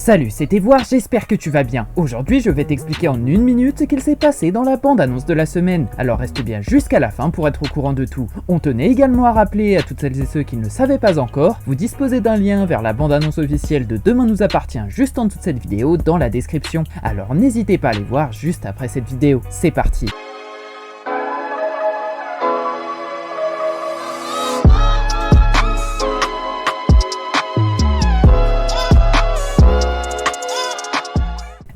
Salut, c'est Voir, j'espère que tu vas bien. Aujourd'hui, je vais t'expliquer en une minute ce qu'il s'est passé dans la bande-annonce de la semaine. Alors reste bien jusqu'à la fin pour être au courant de tout. On tenait également à rappeler à toutes celles et ceux qui ne le savaient pas encore, vous disposez d'un lien vers la bande-annonce officielle de Demain nous appartient juste en dessous de cette vidéo dans la description. Alors n'hésitez pas à aller voir juste après cette vidéo. C'est parti.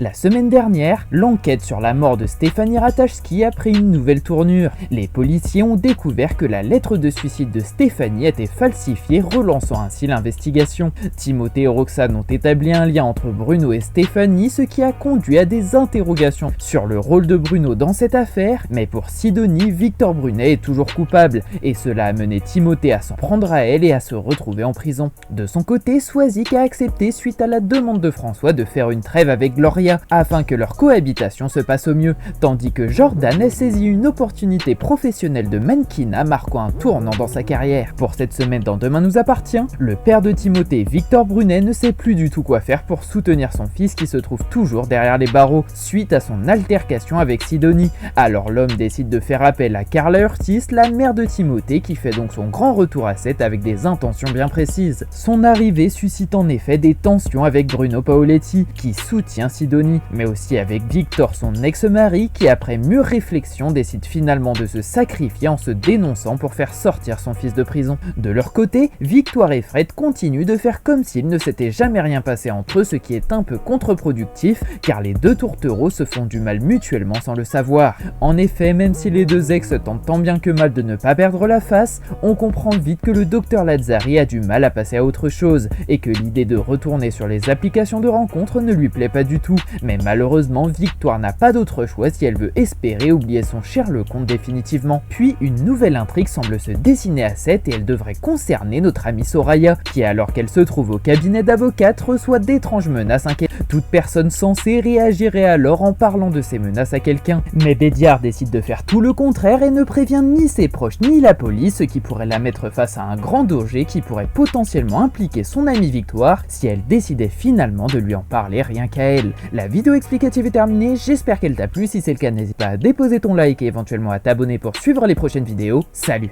La semaine dernière, l'enquête sur la mort de Stéphanie Ratajski a pris une nouvelle tournure. Les policiers ont découvert que la lettre de suicide de Stéphanie était falsifiée, relançant ainsi l'investigation. Timothée et Roxane ont établi un lien entre Bruno et Stéphanie, ce qui a conduit à des interrogations sur le rôle de Bruno dans cette affaire, mais pour Sidonie, Victor Brunet est toujours coupable, et cela a mené Timothée à s'en prendre à elle et à se retrouver en prison. De son côté, Swazik a accepté suite à la demande de François de faire une trêve avec Gloria, afin que leur cohabitation se passe au mieux, tandis que Jordan a saisi une opportunité professionnelle de mannequinat marquant un tournant dans sa carrière. Pour cette semaine dans Demain nous appartient, le père de Timothée, Victor Brunet, ne sait plus du tout quoi faire pour soutenir son fils qui se trouve toujours derrière les barreaux, suite à son altercation avec Sidonie. Alors l'homme décide de faire appel à Carla Urtis, la mère de Timothée, qui fait donc son grand retour à 7 avec des intentions bien précises. Son arrivée suscite en effet des tensions avec Bruno Paoletti, qui soutient Sidonie, mais aussi avec Victor, son ex-mari, qui après mûre réflexion décide finalement de se sacrifier en se dénonçant pour faire sortir son fils de prison. De leur côté, Victoire et Fred continuent de faire comme s'il ne s'était jamais rien passé entre eux, ce qui est un peu contre-productif car les deux tourtereaux se font du mal mutuellement sans le savoir. En effet, même si les deux ex tentent tant bien que mal de ne pas perdre la face, on comprend vite que le docteur Lazzari a du mal à passer à autre chose et que l'idée de retourner sur les applications de rencontres ne lui plaît pas du tout. Mais malheureusement, Victoire n'a pas d'autre choix si elle veut espérer oublier son cher Lecomte définitivement. Puis une nouvelle intrigue semble se dessiner à 7 et elle devrait concerner notre amie Soraya, qui alors qu'elle se trouve au cabinet d'avocate reçoit d'étranges menaces inquiétantes. Toute personne censée réagirait alors en parlant de ces menaces à quelqu'un. Mais Bédiard décide de faire tout le contraire et ne prévient ni ses proches ni la police, ce qui pourrait la mettre face à un grand danger qui pourrait potentiellement impliquer son amie Victoire si elle décidait finalement de lui en parler rien qu'à elle. La vidéo explicative est terminée, j'espère qu'elle t'a plu, si c'est le cas n'hésite pas à déposer ton like et éventuellement à t'abonner pour suivre les prochaines vidéos. Salut!